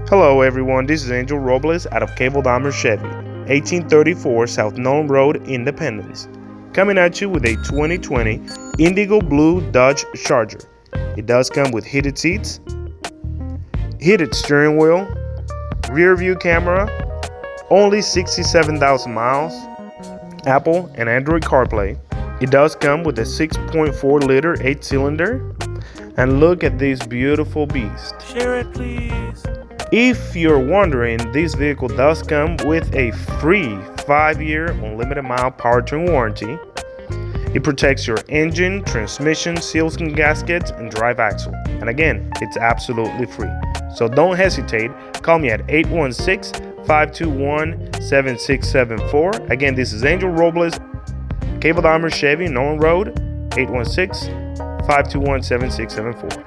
Hello everyone, this is Angel Robles out of Dahmer Chevy, 1834 South Nolan Road, Independence. Coming at you with a 2020 Indigo Blue Dodge Charger. It does come with heated seats, heated steering wheel, rear view camera, only 67,000 miles, Apple and Android CarPlay. It does come with a 6.4 liter 8-cylinder. And look at this beautiful beast. Share it, please. If you're wondering, this vehicle does come with a free 5-year unlimited mile powertrain warranty. It protects your engine, transmission, seals and gaskets, and drive axle. And again, it's absolutely free. So don't hesitate. Call me at 816-521-7674. Again, this is Angel Robles, Dahmer Chevy, Nolan Road, 816-521-7674.